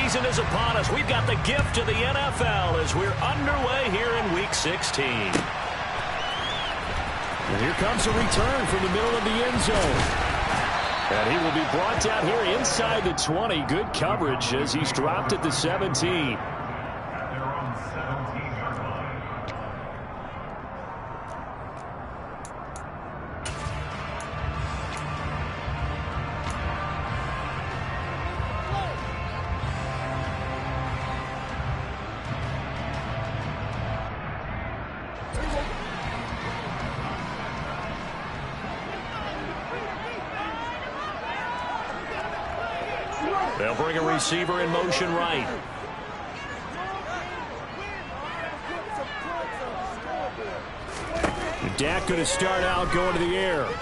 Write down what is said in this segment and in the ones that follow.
season is upon us. We've got the gift of the NFL as we're underway here in Week 16. And here comes a return from the middle of the end zone. And he will be brought down here inside the 20. Good coverage as he's dropped at the 17. They'll bring a receiver in motion right. Dak going to start out going to the air. And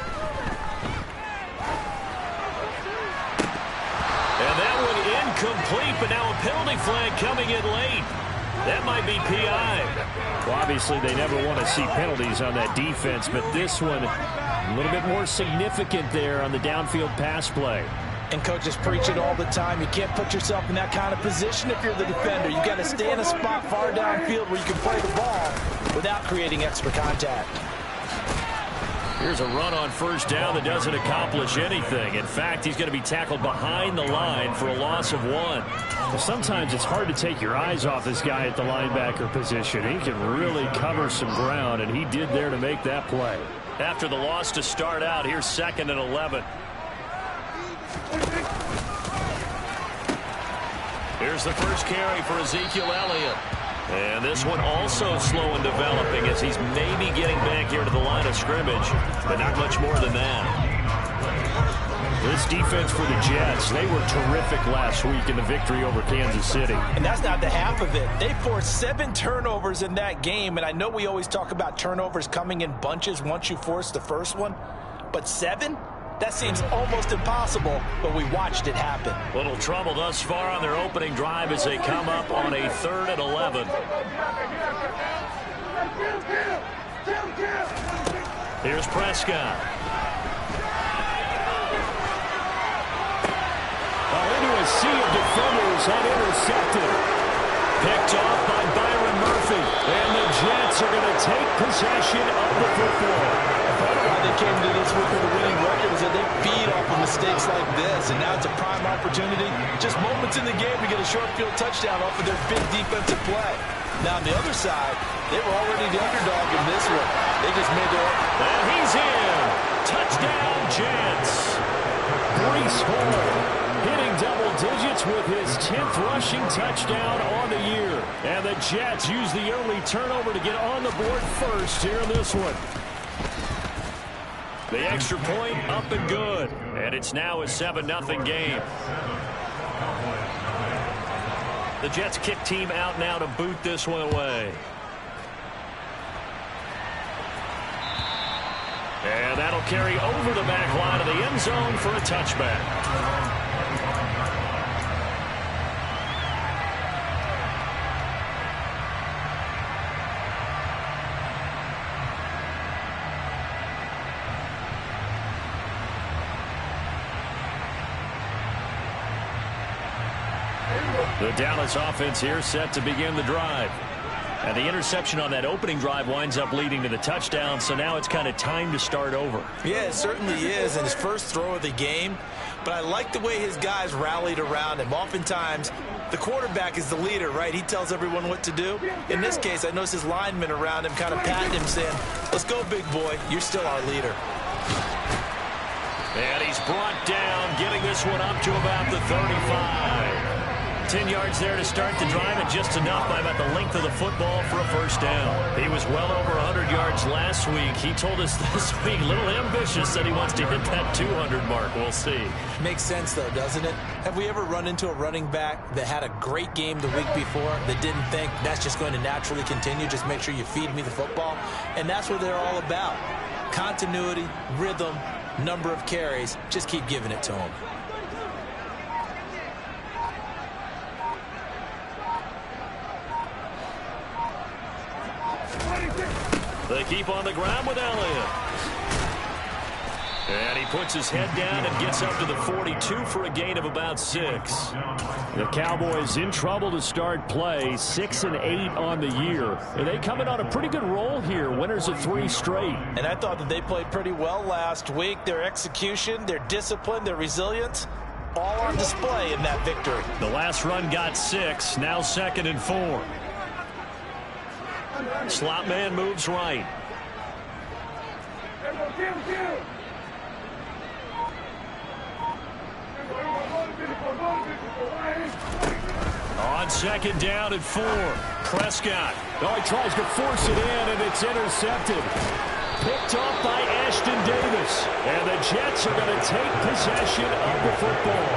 that one incomplete, but now a penalty flag coming in late. That might be PI. Well, obviously, they never want to see penalties on that defense, but this one a little bit more significant there on the downfield pass play. And coaches preach it all the time. You can't put yourself in that kind of position if you're the defender. You got to stay in a spot far downfield where you can play the ball without creating extra contact. Here's a run on first down that doesn't accomplish anything. In fact, he's going to be tackled behind the line for a loss of 1. Well, sometimes it's hard to take your eyes off this guy at the linebacker position. He can really cover some ground, and he did there to make that play. After the loss to start out, here's 2nd and 11. Here's the first carry for Ezekiel Elliott. And this one also slow in developing as he's maybe getting back here to the line of scrimmage, but not much more than that. This defense for the Jets, they were terrific last week in the victory over Kansas City. And that's not the half of it. They forced 7 turnovers in that game, and I know we always talk about turnovers coming in bunches once you force the first one, but 7? That seems almost impossible, but we watched it happen. Little trouble thus far on their opening drive as they come up on a 3rd and 11. Here's Prescott. Into a sea of defenders and intercepted. Picked off by Byron Murphy. And the Jets are going to take possession of the football. Part of why they came to this week with a winning record is that they feed off of mistakes like this, and now it's a prime opportunity. Just moments in the game to get a short field touchdown off of their big defensive play. Now on the other side, they were already the underdog in this one. They just made their... And he's in. Touchdown, Jets. Breece Hall hitting double digits with his 10th rushing touchdown on the year. And the Jets use the early turnover to get on the board first here in this one. The extra point up and good. And it's now a 7-0 game. The Jets kick team out now to boot this one away. And that'll carry over the back line of the end zone for a touchback. The Dallas offense here set to begin the drive. And the interception on that opening drive winds up leading to the touchdown, so now it's kind of time to start over. Yeah, it certainly is, and his first throw of the game. But I like the way his guys rallied around him. Oftentimes, the quarterback is the leader, right? He tells everyone what to do. In this case, I noticed his linemen around him kind of patting him, saying, "Let's go, big boy. You're still our leader." And he's brought down, getting this one up to about the 35. 10 yards there to start the drive, and just enough by about the length of the football for a first down. He was well over 100 yards last week. He told us this week, a little ambitious, that he wants to hit that 200 mark. We'll see. Makes sense, though, doesn't it? Have we ever run into a running back that had a great game the week before that didn't think that's just going to naturally continue? Just make sure you feed me the football. And that's what they're all about. Continuity, rhythm, number of carries. Just keep giving it to them. They keep on the ground with Elliott. And he puts his head down and gets up to the 42 for a gain of about 6. The Cowboys in trouble to start play, 6-8 on the year. And they come in on a pretty good roll here, winners of 3 straight. And I thought that they played pretty well last week. Their execution, their discipline, their resilience, all on display in that victory. The last run got 6, now 2nd and 4. Slot man moves right. On 2nd down and 4. Prescott. Oh, he tries to force it in, and it's intercepted. Picked off by Ashton Davis. And the Jets are going to take possession of the football.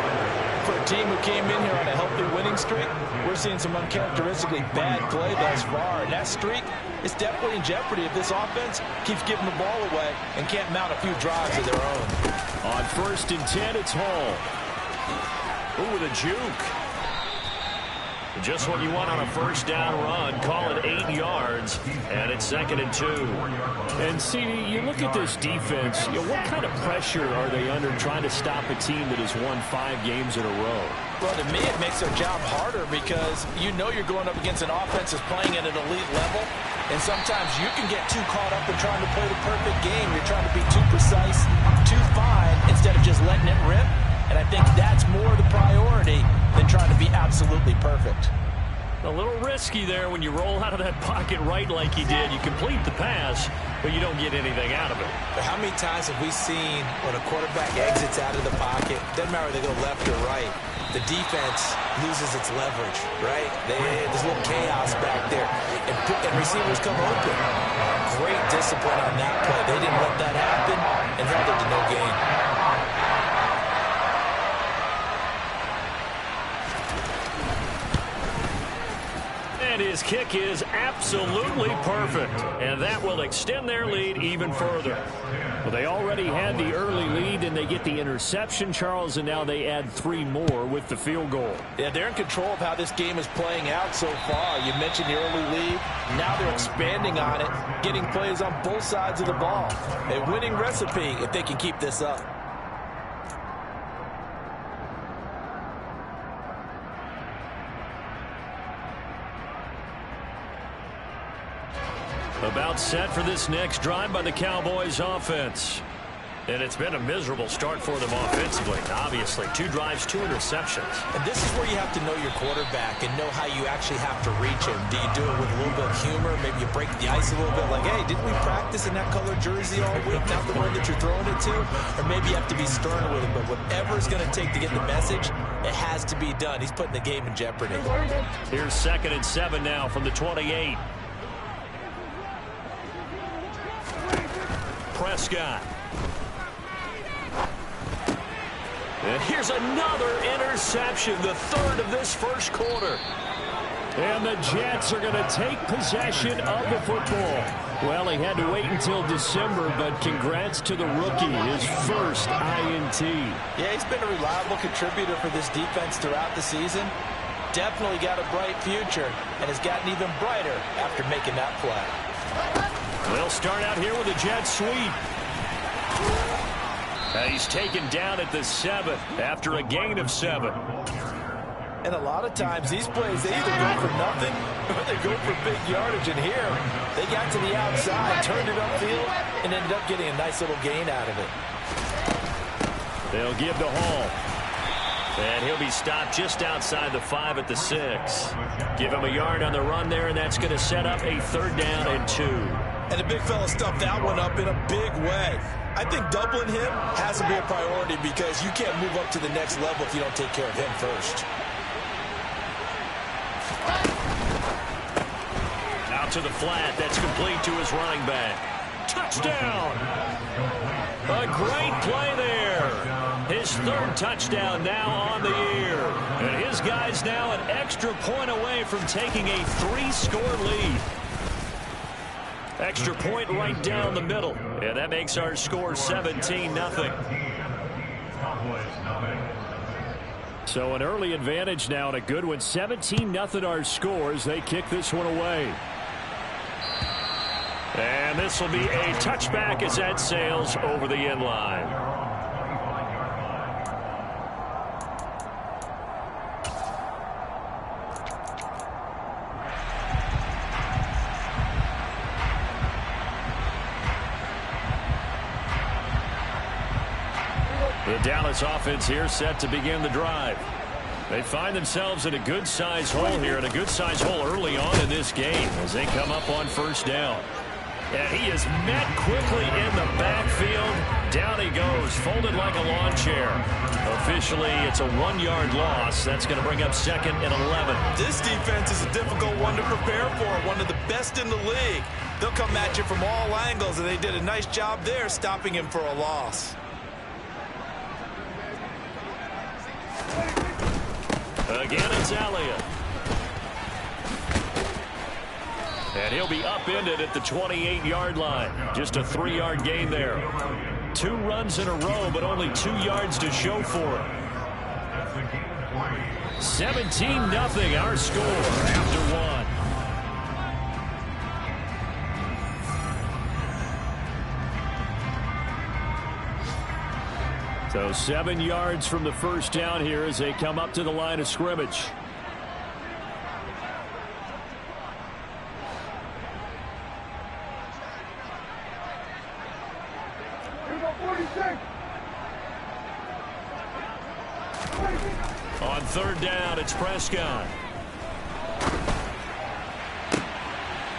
For a team who came in here on a healthy winning streak, we're seeing some uncharacteristically bad play thus far. And that streak is definitely in jeopardy if this offense keeps giving the ball away and can't mount a few drives of their own. On 1st and 10, it's Hall. Ooh, with a juke. Just what you want on a 1st down run. Call it 8 yards, and it's 2nd and 2. And, CD, you look at this defense, what kind of pressure are they under trying to stop a team that has won 5 games in a row? Well, to me, it makes their job harder because you know you're going up against an offense that's playing at an elite level, and sometimes you can get too caught up in trying to play the perfect game. You're trying to be too precise, too fine, instead of just letting it rip. And I think that's more the priority than trying to be absolutely perfect. A little risky there when you roll out of that pocket right like he did. You complete the pass, but you don't get anything out of it. But how many times have we seen when a quarterback exits out of the pocket, doesn't matter whether they go left or right, the defense loses its leverage, right? There's a little chaos back there, and receivers come open. Great discipline on that play. They didn't let that happen and held it to no gain. And his kick is absolutely perfect. And that will extend their lead even further. Well, they already had the early lead, and they get the interception, Charles, and now they add 3 more with the field goal. Yeah, they're in control of how this game is playing out so far. You mentioned the early lead. Now they're expanding on it, getting plays on both sides of the ball. A winning recipe if they can keep this up. About set for this next drive by the Cowboys offense. And it's been a miserable start for them offensively. Obviously, 2 drives, 2 interceptions. And this is where you have to know your quarterback and know how you actually have to reach him. Do you do it with a little bit of humor? Maybe you break the ice a little bit like, hey, didn't we practice in that color jersey all week, not the one that you're throwing it to? Or maybe you have to be stern with him. But whatever it's going to take to get the message, it has to be done. He's putting the game in jeopardy. Here's 2nd and 7 now from the 28. Prescott. And here's another interception, the 3rd of this first quarter. And the Jets are going to take possession of the football. Well, he had to wait until December, but congrats to the rookie, his first INT. Yeah, he's been a reliable contributor for this defense throughout the season. Definitely got a bright future, and has gotten even brighter after making that play. They'll start out here with a jet sweep. He's taken down at the 7 after a gain of 7. And a lot of times these plays, they either go for nothing or they go for big yardage. And here, they got to the outside, turned it upfield, and ended up getting a nice little gain out of it. They'll give to Hall. And he'll be stopped just outside the 5 at the 6. Give him a yard on the run there, and that's going to set up a 3rd down and 2. And the big fella stuffed that one up in a big way. I think doubling him has to be a priority because you can't move up to the next level if you don't take care of him first. Out to the flat. That's complete to his running back. Touchdown! A great play there. His 3rd touchdown now on the year. And his guys now an extra point away from taking a 3-score lead. Extra point right down the middle. And that makes our score 17-0. So an early advantage now and a good one. 17-0 our scores. They kick this one away. And this will be a touchback as that sails over the end line. The Dallas offense here set to begin the drive. They find themselves in a good-sized hole here, and a good-sized hole early on in this game as they come up on first down. And he is met quickly in the backfield. Down he goes, folded like a lawn chair. Officially, it's a 1-yard loss. That's going to bring up 2nd and 11. This defense is a difficult one to prepare for, one of the best in the league. They'll come at you from all angles, and they did a nice job there stopping him for a loss. Again, it's Elliott. And he'll be upended at the 28-yard line. Just a 3-yard gain there. 2 runs in a row, but only 2 yards to show for it. 17-0 our score after 1. So 7 yards from the first down here as they come up to the line of scrimmage. On third down, it's Prescott.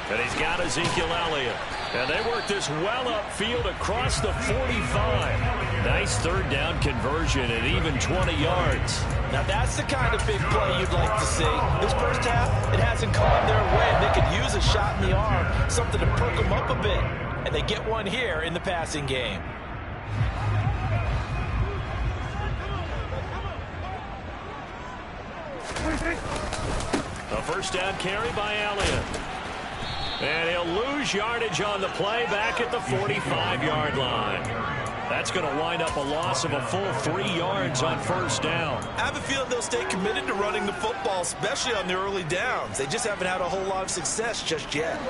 And he's got Ezekiel Elliott. And they work this well upfield across the 45. Nice third down conversion at even 20 yards. Now that's the kind of big play you'd like to see. This first half, it hasn't gone their way. They could use a shot in the arm, something to perk them up a bit. And they get one here in the passing game. A first down carry by Elliott. And he'll lose yardage on the play back at the 45-yard line. That's going to wind up a loss of a full 3 yards on first down. I have a feeling they'll stay committed to running the football, especially on the early downs. They just haven't had a whole lot of success just yet.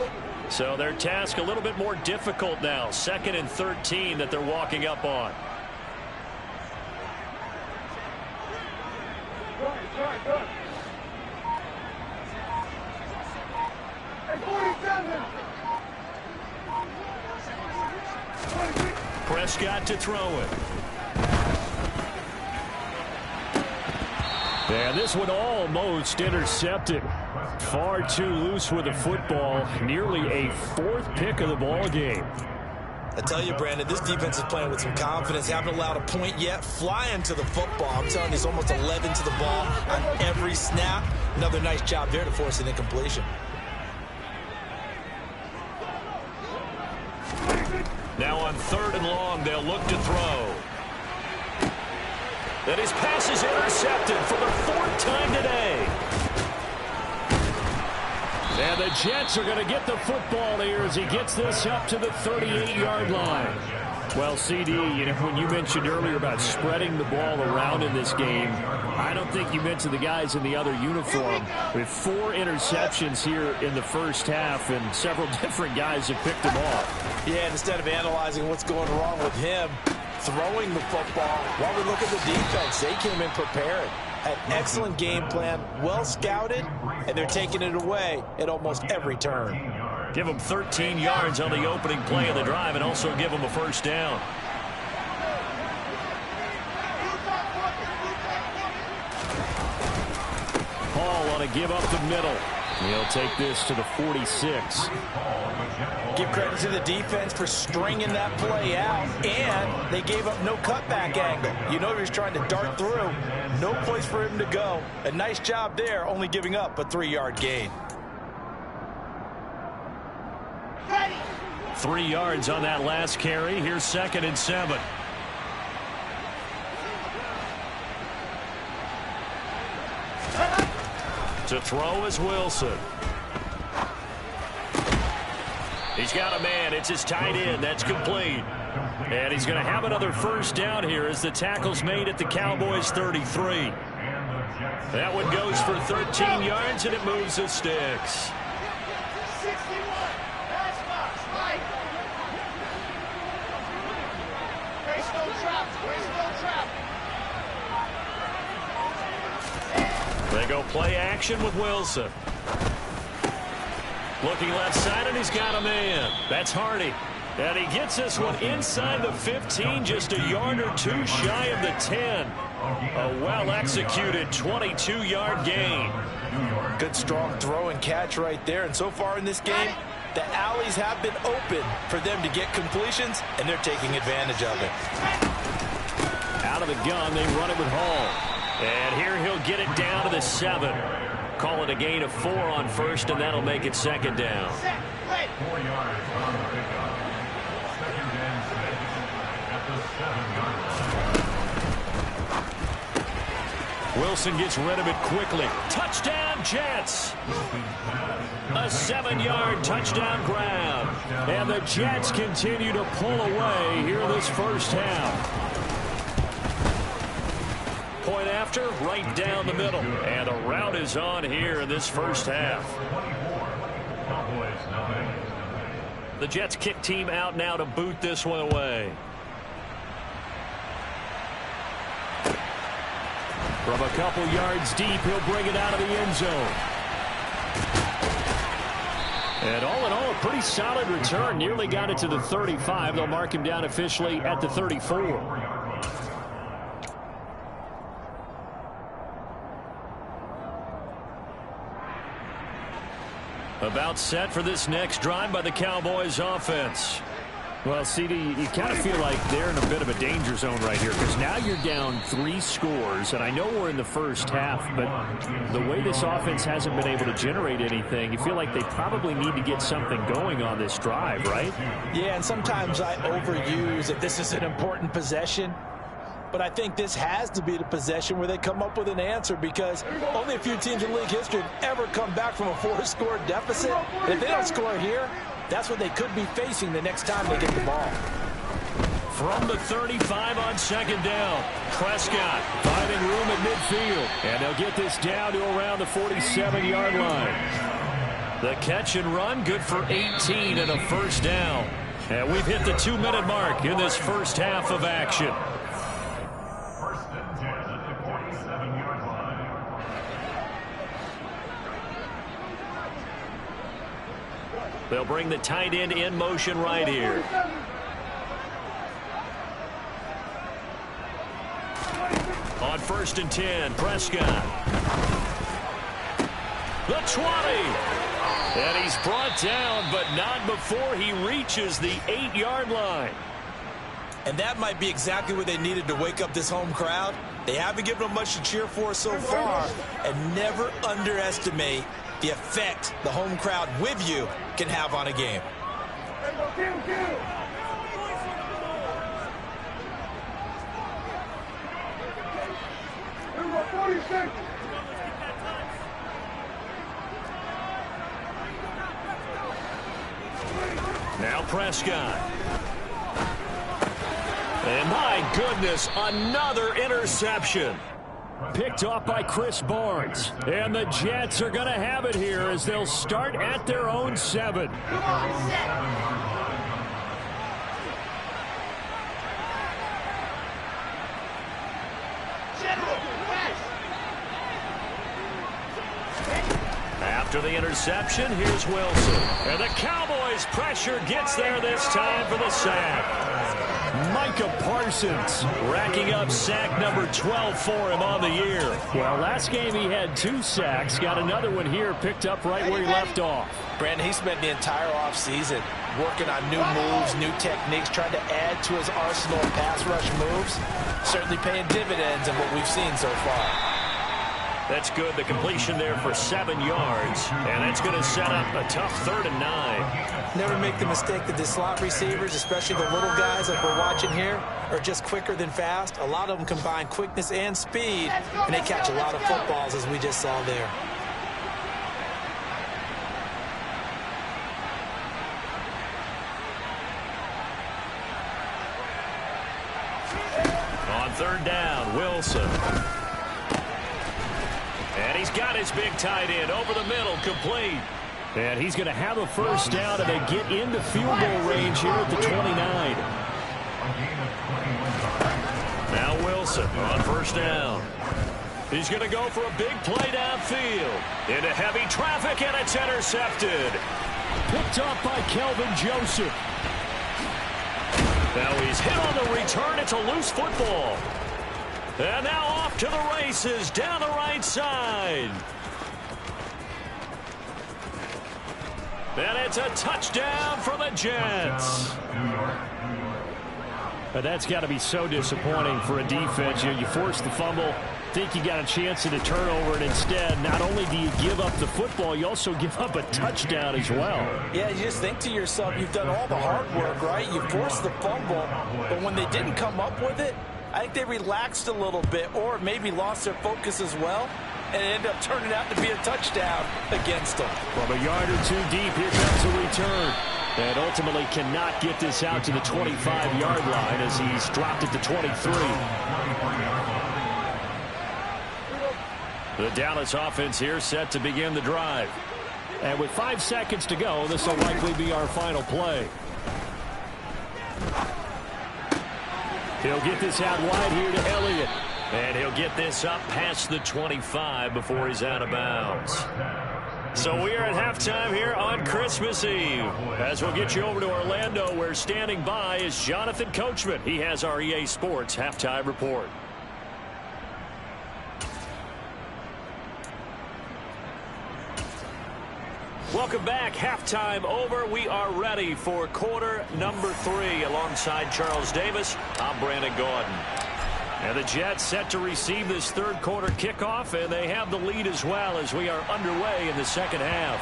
So their task a little bit more difficult now. 2nd and 13 that they're walking up on. Prescott to throw it. And this one almost intercepted. Far too loose with the football. Nearly a 4th pick of the ball game. I tell you, Brandon, this defense is playing with some confidence. Haven't allowed a point yet. Flying to the football. I'm telling you, it's almost 11 to the ball on every snap. Another nice job there to force an incompletion. Now on 3rd and long, they'll look to throw. Then his pass is intercepted for the 4th time today. And the Jets are going to get the football here as he gets this up to the 38-yard line. Well, CD, you know, when you mentioned earlier about spreading the ball around in this game, I don't think you mentioned the guys in the other uniform. With 4 interceptions here in the first half, and several different guys have picked them off. Yeah, instead of analyzing what's going wrong with him, throwing the football, while we look at the defense, they came in prepared. Had an excellent game plan, well scouted, and they're taking it away at almost every turn. Give them 13 yards on the opening play of the drive and also give them a first down. Hall on a give up the middle. He'll take this to the 46. Give credit to the defense for stringing that play out, and they gave up no cutback angle. You know he was trying to dart through. No place for him to go. A nice job there, only giving up a 3-yard gain. 3 yards on that last carry. Here's 2nd and 7. To throw is Wilson. He's got a man. It's his tight end. That's complete. And he's going to have another first down here as the tackle's made at the Cowboys 33. That one goes for 13 yards, and it moves the sticks. They go play action with Wilson. Looking left side, and he's got a man. That's Hardy. And he gets this one inside the 15, just a yard or two shy of the 10. A well-executed 22-yard gain. Good, strong throw and catch right there. And so far in this game, the alleys have been open for them to get completions, and they're taking advantage of it. Out of the gun, they run it with Hall. And here he'll get it down to the 7. Call it a gain of 4 on first, and that'll make it second down. 4 yards on the pickup. Second and 6 at the 7-yard line. Wilson gets rid of it quickly. Touchdown, Jets! A 7-yard touchdown grab. And the Jets continue to pull away here in this first half. Point after, right down the middle. And the route is on here in this first half. The Jets kick team out now to boot this one away. From a couple yards deep, he'll bring it out of the end zone. And all in all, a pretty solid return. Nearly got it to the 35. They'll mark him down officially at the 34. About set for this next drive by the Cowboys offense. Well, CD, you kind of feel like they're in a bit of a danger zone right here because now you're down 3 scores, and I know we're in the first half, but the way this offense hasn't been able to generate anything, you feel like they probably need to get something going on this drive, right? Yeah, and sometimes I overuse if this is an important possession. But I think this has to be the possession where they come up with an answer because only a few teams in league history have ever come back from a 4-score deficit. And if they don't score here, that's what they could be facing the next time they get the ball. From the 35 on second down, Prescott finding room at midfield. And they'll get this down to around the 47-yard line. The catch and run, good for 18 and a first down. And we've hit the 2-minute mark in this first half of action. They'll bring the tight end in motion right here. On 1st and 10, Prescott. The 20. And he's brought down, but not before he reaches the 8-yard line. And that might be exactly what they needed to wake up this home crowd. They haven't given them much to cheer for so far. And never underestimate the effect the home crowd with you can have on a game. Now Prescott. And my goodness, another interception. Picked off by Chris Barnes. And the Jets are going to have it here as they'll start at their own 7. After the interception, here's Wilson. And the Cowboys pressure gets there this time for the sack. Micah Parsons racking up sack number 12 for him on the year. Well, last game he had 2 sacks. Got another one here picked up right where he left off. Brandon, he spent the entire offseason working on new moves, new techniques, trying to add to his arsenal of pass rush moves. Certainly paying dividends in what we've seen so far. That's good. The completion there for 7 yards. And that's going to set up a tough 3rd and 9. Never make the mistake that the slot receivers, especially the little guys like we're watching here, are just quicker than fast. A lot of them combine quickness and speed, and they catch a lot of footballs, as we just saw there. On 3rd down, Wilson. And he's got his big tight end over the middle, complete. And he's going to have a first down, and they get into field goal range here at the 29. Now Wilson on 1st down. He's going to go for a big play downfield. Into heavy traffic, and it's intercepted. Picked up by Kelvin Joseph. Now he's hit on the return. It's a loose football. And now off to the races down the right side. And it's a touchdown for the Jets. But that's got to be so disappointing for a defense. You force the fumble, think you got a chance at a turnover, and instead, not only do you give up the football, you also give up a touchdown as well. Yeah, you just think to yourself, you've done all the hard work, right? You forced the fumble, but when they didn't come up with it, I think they relaxed a little bit or maybe lost their focus as well, and it ended up turning out to be a touchdown against them. From a yard or two deep, here comes a return. And ultimately cannot get this out to the 25-yard line as he's dropped it to 23. The Dallas offense here set to begin the drive. And with 5 seconds to go, this will likely be our final play. He'll get this out wide here to Elliott. And he'll get this up past the 25 before he's out of bounds. So we are at halftime here on Christmas Eve. As we'll get you over to Orlando, where standing by is Jonathan Coachman. He has our EA Sports halftime report. Welcome back. Halftime over. We are ready for quarter number 3. Alongside Charles Davis, I'm Brandon Gordon. And the Jets set to receive this third quarter kickoff, and they have the lead as well as we are underway in the second half.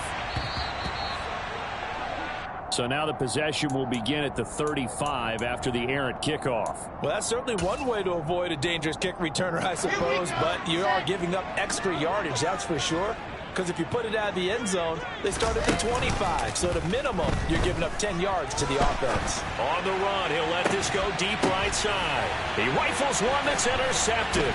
So now the possession will begin at the 35 after the errant kickoff. Well, that's certainly one way to avoid a dangerous kick returner, I suppose, but you are giving up extra yardage, that's for sure. Because if you put it out of the end zone, they start at the 25. So at a minimum, you're giving up 10 yards to the offense. On the run, he'll let this go deep right side. He rifles one that's intercepted.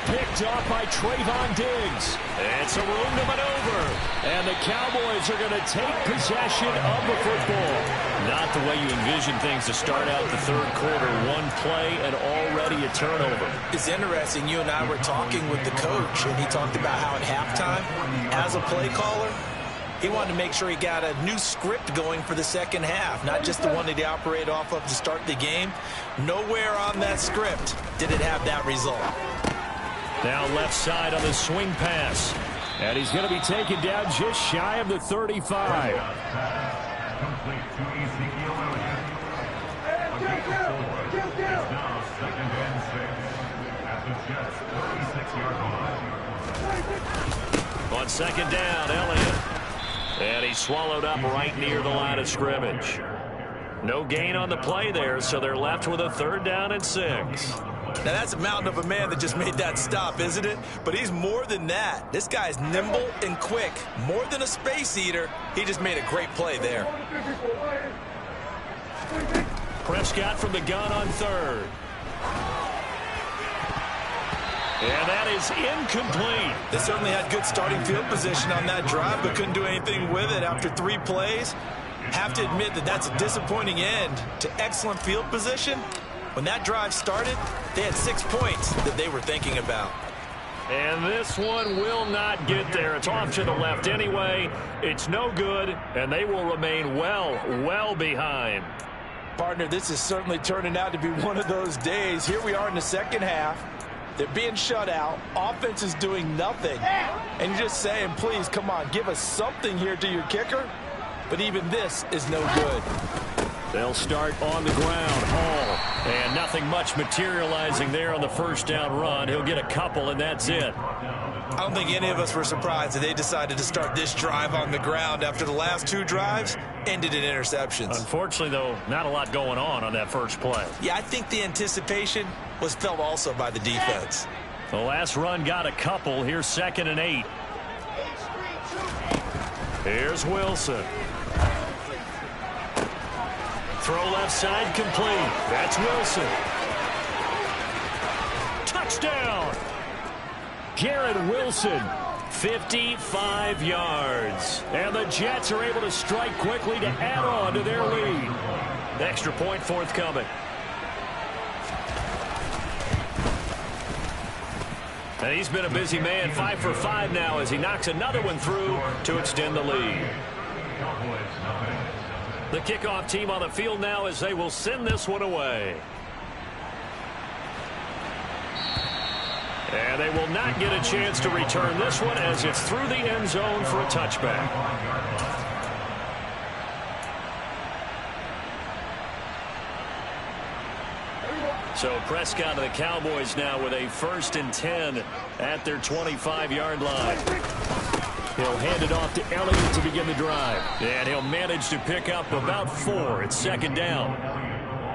Picked off by Trayvon Diggs. It's a room to maneuver. And the Cowboys are going to take possession of the football. Not the way you envision things to start out the third quarter. One play and already a turnover. It's interesting. You and I were talking with the coach, and he talked about how at halftime, as a play caller, he wanted to make sure he got a new script going for the second half, not just the one that he operated off of to start the game. Nowhere on that script did it have that result. Now left side on the swing pass. And he's going to be taken down just shy of the 35. Complete to Ezekiel Elliott. A gain of 4. It's now 2nd and 6 at the Jets' 36-yard line. On second down, Elliott. And he's swallowed up right near the line of scrimmage. No gain on the play there, so they're left with a 3rd down and 6. Now, that's a mountain of a man that just made that stop, isn't it? But he's more than that. This guy's nimble and quick. More than a space eater. He just made a great play there. Prescott from the gun on 3rd. And that is incomplete. They certainly had good starting field position on that drive, but couldn't do anything with it after 3 plays. Have to admit that that's a disappointing end to excellent field position. When that drive started, they had 6 points that they were thinking about. And this one will not get there. It's off to the left anyway. It's no good, and they will remain well behind. Partner, this is certainly turning out to be one of those days. Here we are in the second half. They're being shut out. Offense is doing nothing. And you're just saying, please, come on, give us something here to your kicker. But even this is no good. They'll start on the ground. Hall. And nothing much materializing there on the first down run. He'll get a couple, and that's it. I don't think any of us were surprised that they decided to start this drive on the ground after the last 2 drives ended in interceptions. Unfortunately, though, not a lot going on that first play. Yeah, I think the anticipation was felt also by the defense. The last run got a couple. Here's 2nd and 8. Here's Wilson. Throw left side complete. That's Wilson. Touchdown! Garrett Wilson. 55 yards. And the Jets are able to strike quickly to add on to their lead. Extra point forthcoming. And he's been a busy man, 5 for 5 now as he knocks another one through to extend the lead. The kickoff team on the field now as they will send this one away. And they will not get a chance to return this one as it's through the end zone for a touchback. So Prescott of the Cowboys now with a 1st and 10 at their 25-yard line. He'll hand it off to Elliott to begin the drive. And he'll manage to pick up about 4. It's 2nd down.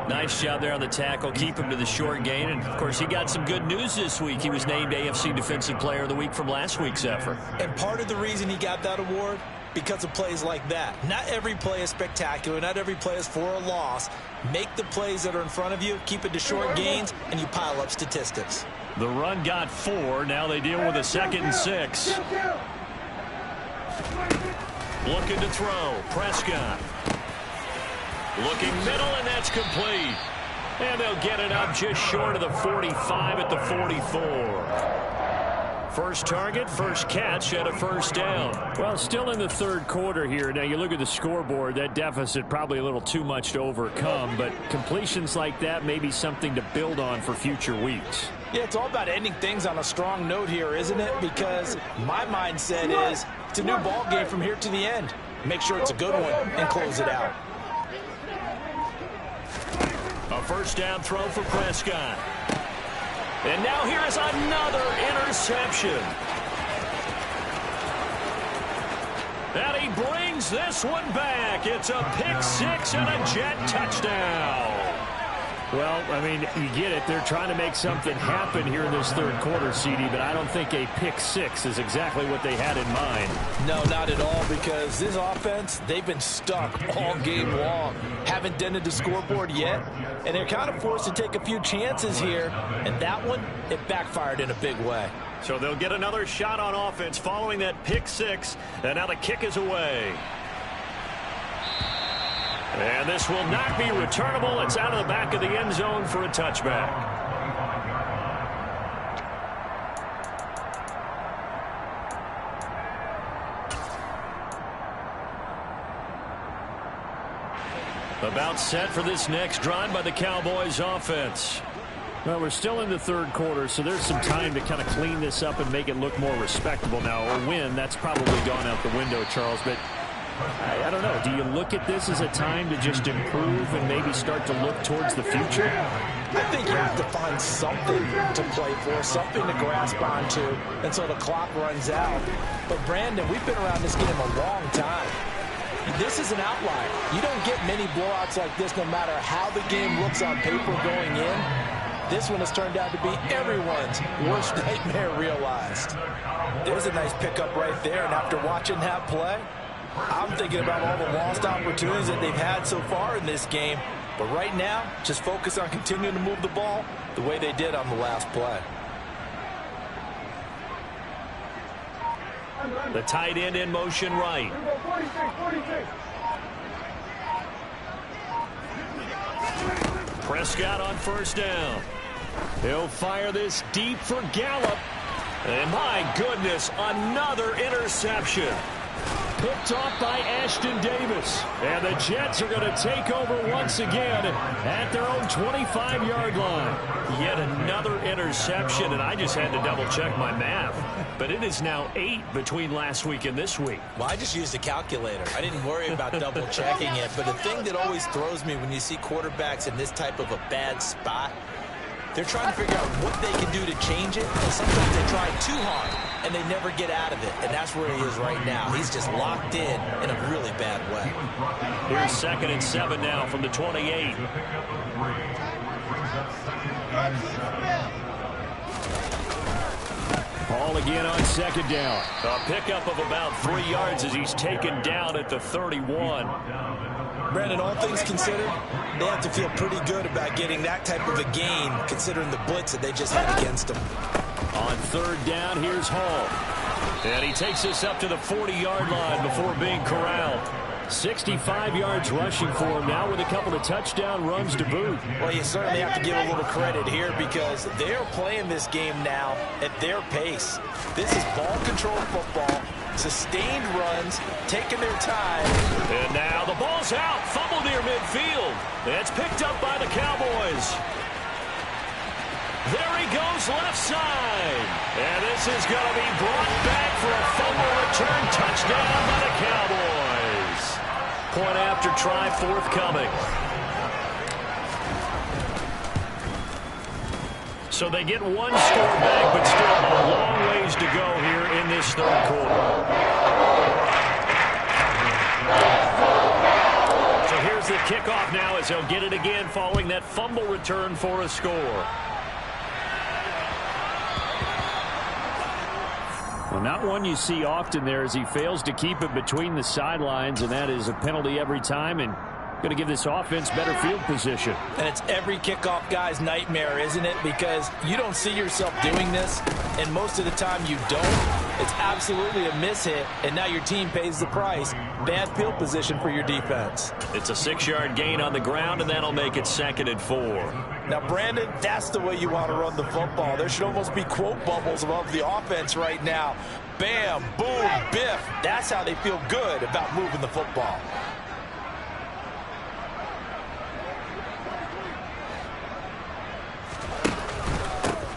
Nice job there on the tackle. Keep him to the short gain. And, of course, he got some good news this week. He was named AFC Defensive Player of the Week from last week's effort. And part of the reason he got that award, because of plays like that. Not every play is spectacular. Not every play is for a loss. Make the plays that are in front of you, keep it to short gains, and you pile up statistics. The run got 4. Now they deal with a 2nd and 6. Looking to throw. Prescott. Looking middle, and that's complete. And they'll get it up just short of the 45 at the 44. First target, first catch, and a 1st down. Well, still in the 3rd quarter here. Now, you look at the scoreboard, that deficit probably a little too much to overcome, but completions like that may be something to build on for future weeks. Yeah, it's all about ending things on a strong note here, isn't it? Because my mindset is it's a new ball game from here to the end. Make sure it's a good one and close it out. A 1st down throw for Prescott. And now here is another interception. And he brings this one back. It's a pick 6 and a Jet touchdown. Well, I mean, you get it. They're trying to make something happen here in this 3rd quarter, CD, but I don't think a pick 6 is exactly what they had in mind. No, not at all, because this offense, they've been stuck all game long. Haven't dented the scoreboard yet, and they're kind of forced to take a few chances here, and that one, it backfired in a big way. So they'll get another shot on offense following that pick 6, and now the kick is away. And this will not be returnable. It's out of the back of the end zone for a touchback. About set for this next drive by the Cowboys offense. Well, we're still in the 3rd quarter, so there's some time to kind of clean this up and make it look more respectable now. A win, that's probably gone out the window, Charles, but I don't know. Do you look at this as a time to just improve and maybe start to look towards the future? I think you have to find something to play for, something to grasp onto until the clock runs out. But, Brandon, we've been around this game a long time. This is an outlier. You don't get many blowouts like this no matter how the game looks on paper going in. This one has turned out to be everyone's worst nightmare realized. There's a nice pickup right there, and after watching that play, I'm thinking about all the lost opportunities that they've had so far in this game. But right now, just focus on continuing to move the ball the way they did on the last play. The tight end in motion right. Prescott on 1st down. He'll fire this deep for Gallup. And my goodness, another interception. Picked off by Ashton Davis. And the Jets are going to take over once again at their own 25-yard line. Yet another interception, and I just had to double-check my math. But it is now 8 between last week and this week. Well, I just used a calculator. I didn't worry about double-checking it. But the thing that always throws me when you see quarterbacks in this type of a bad spot, they're trying to figure out what they can do to change it. And sometimes they try too hard, and they never get out of it. And that's where he is right now. He's just locked in a really bad way. Here's 2nd and 7 now from the 28. Ball again on 2nd down. A pickup of about 3 yards as he's taken down at the 31. Brandon, all things considered, they have to feel pretty good about getting that type of a gain, considering the blitz that they just had against them. On 3rd down, here's Hall. And he takes us up to the 40-yard line before being corralled. 65 yards rushing for him now with a couple of touchdown runs to boot. Well, you certainly have to give a little credit here because they're playing this game now at their pace. This is ball control football, sustained runs, taking their time. And now the ball's out, fumble near midfield. It's picked up by the Cowboys. There he goes left side. And this is going to be brought back for a fumble return touchdown by the Cowboys. Point after try forthcoming. So they get one score back, but still a long ways to go here in this third quarter. So here's the kickoff now as they'll get it again following that fumble return for a score. Well, not one you see often there as he fails to keep it between the sidelines, and that is a penalty every time and going to give this offense better field position. And it's every kickoff guy's nightmare, isn't it? Because you don't see yourself doing this, and most of the time you don't. It's absolutely a mishit, and now your team pays the price. Bad field position for your defense. It's a 6-yard gain on the ground, and that'll make it 2nd and 4. Now, Brandon, that's the way you want to run the football. There should almost be quote bubbles above the offense right now. Bam, boom, biff. That's how they feel good about moving the football.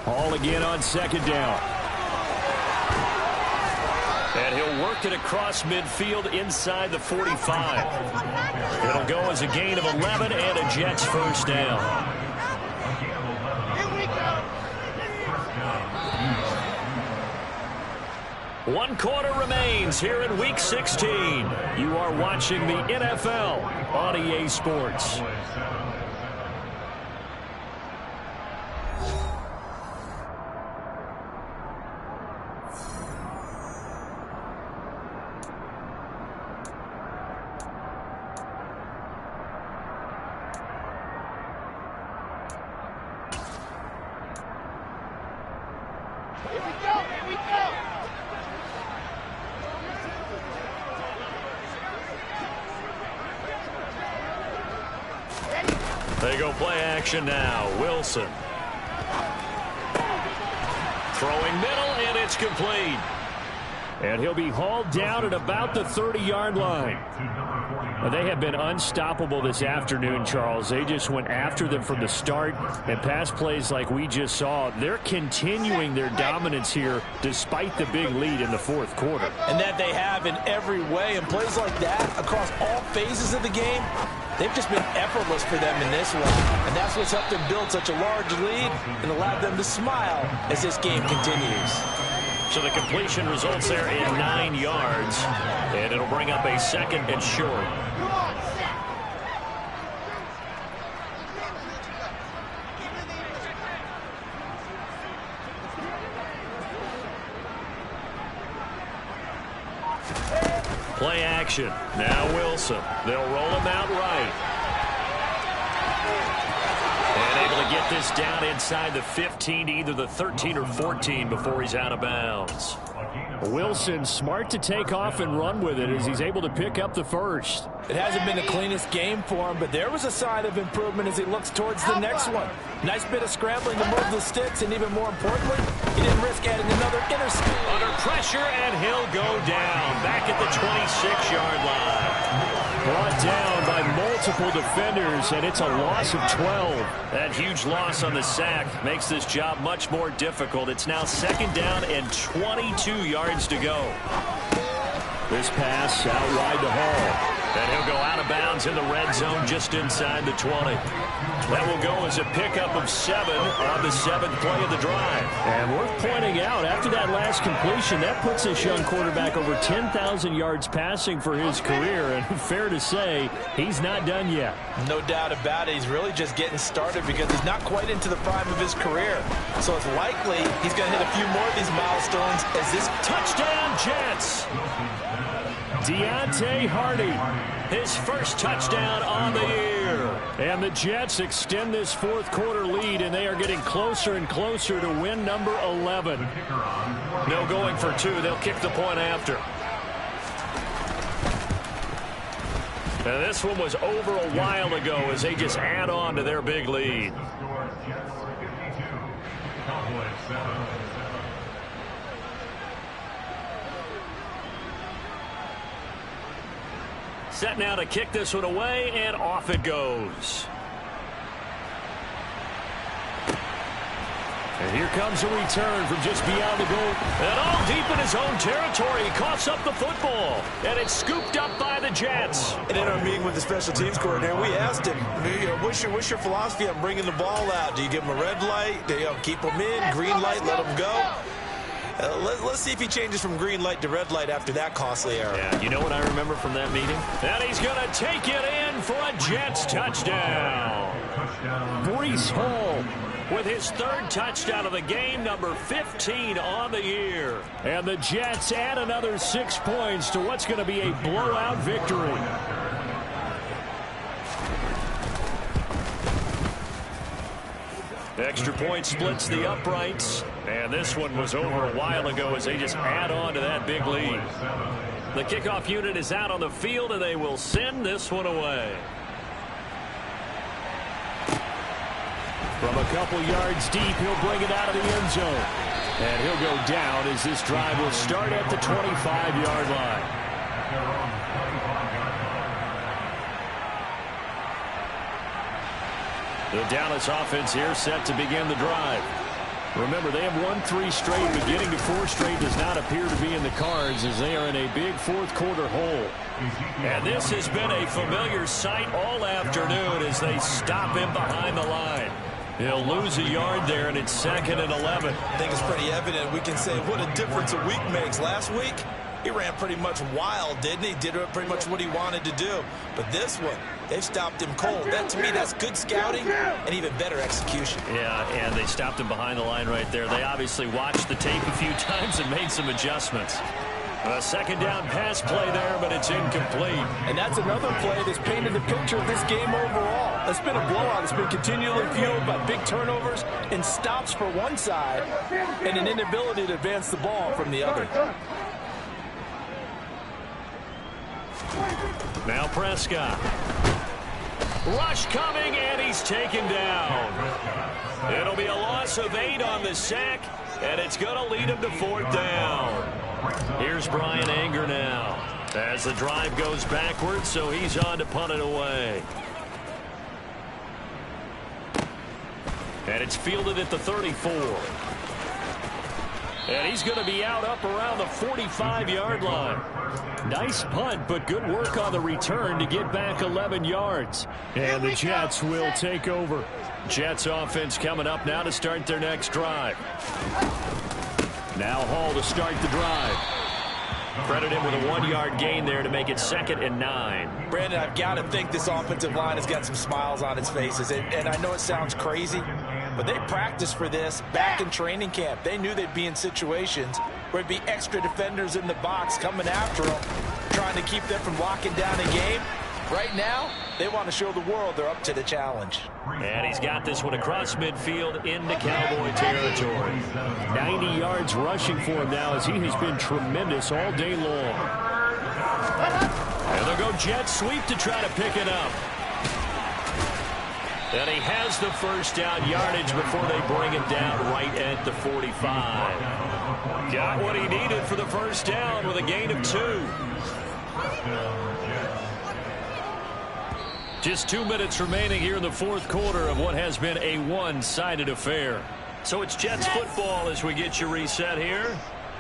All again on 2nd down. And he'll work it across midfield inside the 45. It'll go as a gain of 11 and a Jets first down. One quarter remains here in Week 16. You are watching the NFL on EA Sports. They go play action now. Wilson. Throwing middle, and it's complete. And he'll be hauled down at about the 30-yard line. They have been unstoppable this afternoon, Charles. They just went after them from the start, and pass plays like we just saw, they're continuing their dominance here despite the big lead in the fourth quarter. And that they have in every way, and plays like that across all phases of the game, they've just been effortless for them in this one. And that's what's helped them build such a large lead and allowed them to smile as this game continues. So the completion results there in 9 yards, and it'll bring up a 2nd and short. Play action. Now Wilson. They'll roll him out right. And able to get this down inside the 15 to either the 13 or 14 before he's out of bounds. Wilson smart to take off and run with it as he's able to pick up the first. It hasn't been the cleanest game for him, but there was a sign of improvement as he looks towards the next one. Nice bit of scrambling to move the sticks, and even more importantly, he didn't risk adding another interception. Under pressure, and he'll go down back at the 26-yard line. Brought down by multiple defenders, and it's a loss of 12. That huge loss on the sack makes this job much more difficult. It's now 2nd down and 22 yards to go. This pass out wide to Hall. And he'll go out of bounds in the red zone just inside the 20. That will go as a pickup of 7 on the 7th play of the drive. And worth pointing out, after that last completion, that puts this young quarterback over 10,000 yards passing for his career. And fair to say, he's not done yet. No doubt about it. He's really just getting started because he's not quite into the prime of his career. So it's likely he's going to hit a few more of these milestones as this touchdown Jets. Deontay Hardy, his first touchdown on the year. And the Jets extend this fourth quarter lead, and they are getting closer and closer to win number 11. No going for 2. They'll kick the point after. And this one was over a while ago as they just add on to their big lead. Set now to kick this one away, and off it goes. And here comes a return from just beyond the goal. And all deep in his own territory, he coughs up the football. And it's scooped up by the Jets. And in our meeting with the special teams coordinator, we asked him, what's your philosophy on bringing the ball out? Do you give him a red light? Do you keep him in? Green light, let him go? Let's see if he changes from green light to red light after that costly error. Yeah, you know what I remember from that meeting? And he's going to take it in for a Jets touchdown. Breece Hall with his third touchdown of the game, number 15 on the year. And the Jets add another 6 points to what's going to be a blowout victory. Extra point splits the uprights. And this one was over a while ago as they just add on to that big lead. The kickoff unit is out on the field, and they will send this one away. From a couple yards deep, he'll bring it out of the end zone. And he'll go down as this drive will start at the 25-yard line. The Dallas offense here set to begin the drive. Remember, they have won 3 straight, but getting to 4 straight does not appear to be in the cards as they are in a big fourth-quarter hole. And this has been a familiar sight all afternoon as they stop him behind the line. He'll lose a yard there, and it's 2nd and 11. I think it's pretty evident. We can say what a difference a week makes. Last week, he ran pretty much wild, didn't he? Did pretty much what he wanted to do. But this one, they've stopped him cold. That, to me, that's good scouting and even better execution. Yeah, and they stopped him behind the line right there. They obviously watched the tape a few times and made some adjustments. A second down pass play there, but it's incomplete. And that's another play that's painted the picture of this game overall. It's been a blowout. It's been continually fueled by big turnovers and stops for one side and an inability to advance the ball from the other. Now Prescott. Rush coming, and he's taken down. It'll be a loss of 8 on the sack, and it's going to lead him to 4th down. Here's Brian Anger now as the drive goes backwards, so he's on to punt it away. And it's fielded at the 34. And he's going to be out up around the 45-yard line. Nice punt, but good work on the return to get back 11 yards. And the Jets will take over. Jets offense coming up now to start their next drive. Now Hall to start the drive. Credit him with a 1-yard gain there to make it 2nd and 9. Brandon, I've got to think this offensive line has got some smiles on its faces. And I know it sounds crazy, but they practiced for this back in training camp. They knew they'd be in situations where it'd be extra defenders in the box coming after them, trying to keep them from locking down a game. Right now, they want to show the world they're up to the challenge. And he's got this one across midfield into Cowboy territory. 90 yards rushing for him now as he has been tremendous all day long. And they'll go jet sweep to try to pick it up. And he has the first down yardage before they bring him down right at the 45. Got what he needed for the first down with a gain of 2. Just 2 minutes remaining here in the fourth quarter of what has been a one-sided affair. So it's Jets football as we get you reset here.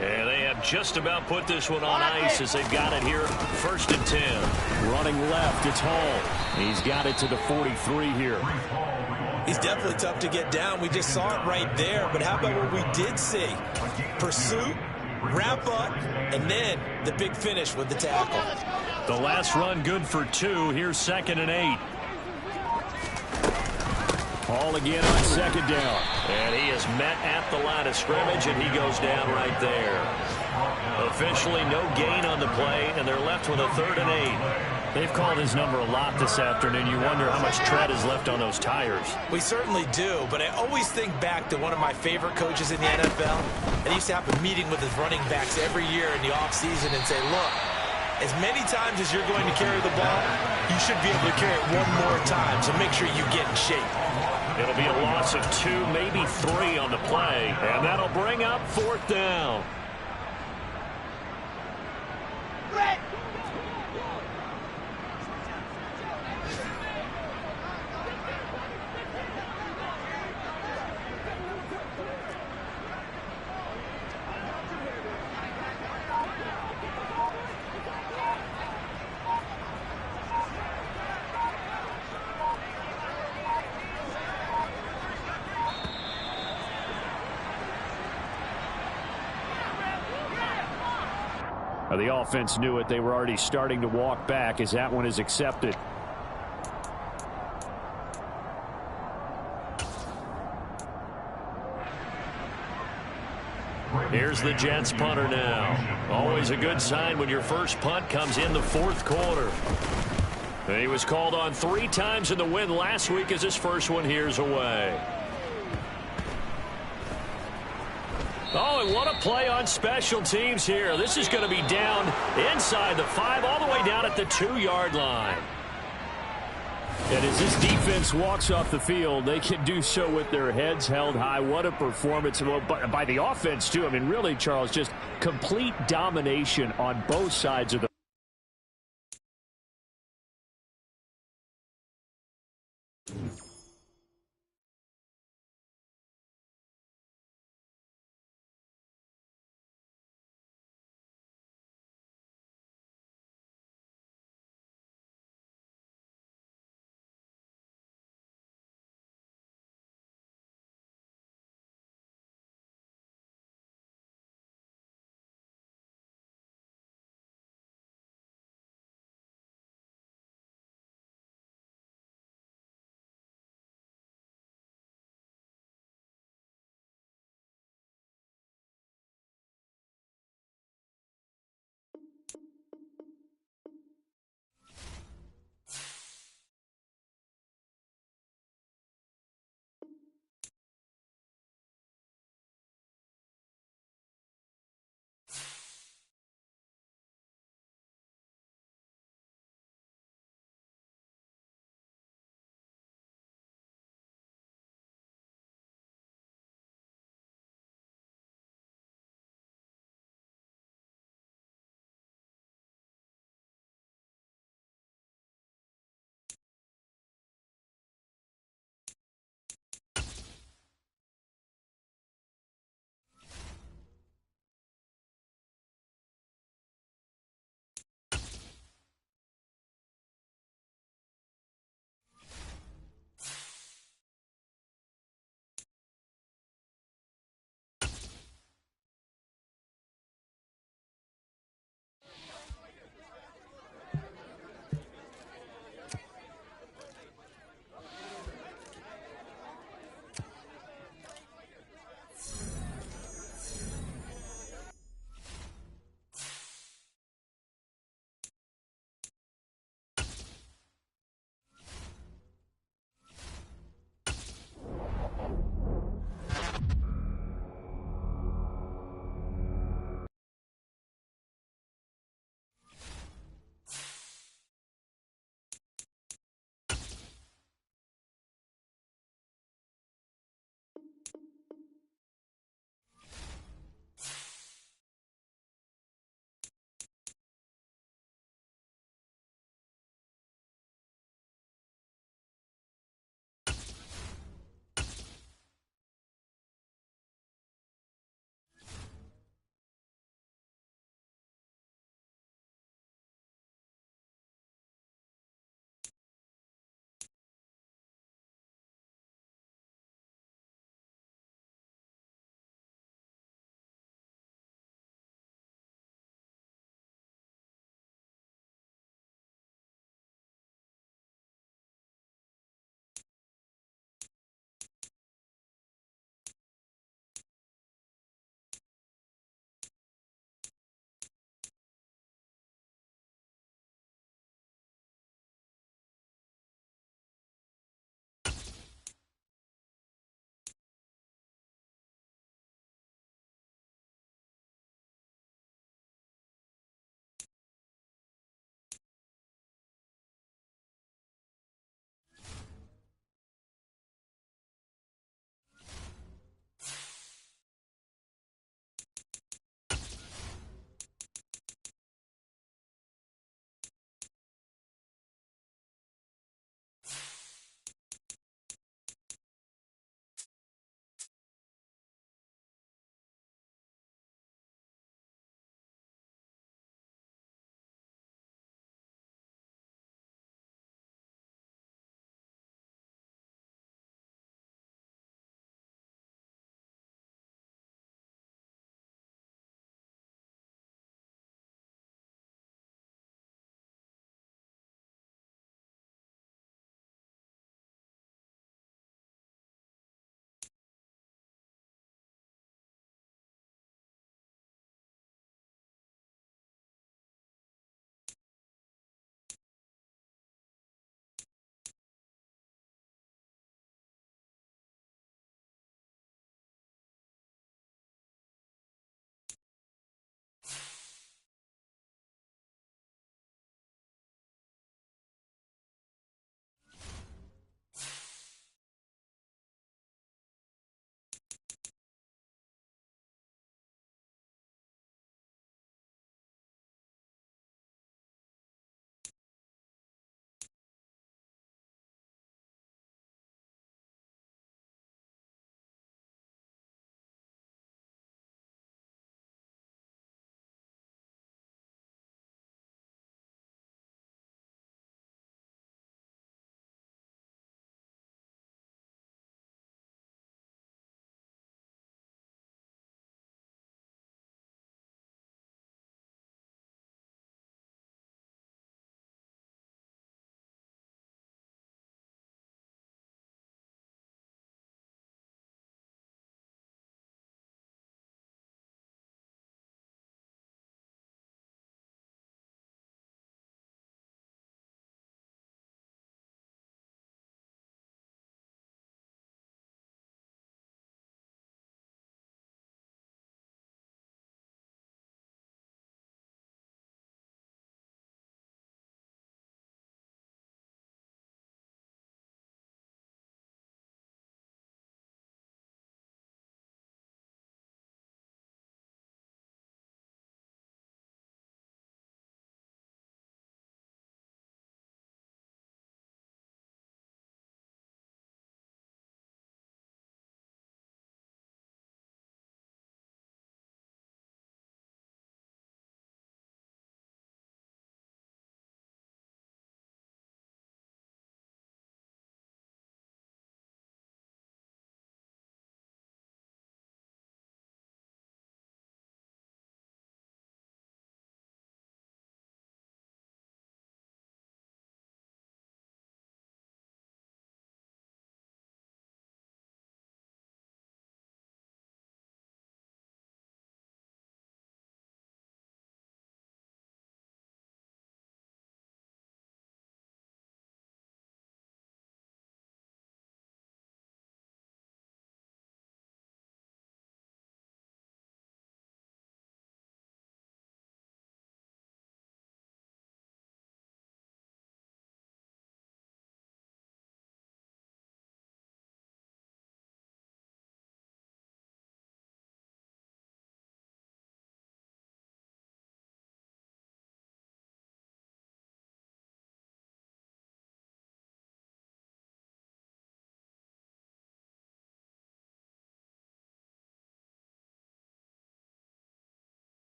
And they have just about put this one on ice as they've got it here 1st and 10. Running left, it's Hall. He's got it to the 43 here. He's definitely tough to get down. We just saw it right there. But how about what we did see? Pursuit, wrap up, and then the big finish with the tackle. The last run good for 2. Here's 2nd and 8. Hall again on 2nd down. And he is met at the line of scrimmage, and he goes down right there. Officially no gain on the play, and they're left with a 3rd and 8. They've called his number a lot this afternoon. You wonder how much tread is left on those tires. We certainly do, but I always think back to one of my favorite coaches in the NFL. And he used to have a meeting with his running backs every year in the offseason and say, look, as many times as you're going to carry the ball, you should be able to carry it one more time, so make sure you get in shape. It'll be a loss of 2, maybe 3 on the play, and that'll bring up 4th down. The offense knew it. They were already starting to walk back as that one is accepted. Here's the Jets punter now. Always a good sign when your first punt comes in the 4th quarter. He was called on 3 times in the win last week as his first one here's away. Oh, and what a play on special teams here. This is going to be down inside the 5, all the way down at the 2-yard line. And as this defense walks off the field, they can do so with their heads held high. What a performance by the offense, too. I mean, really, Charles, just complete domination on both sides of the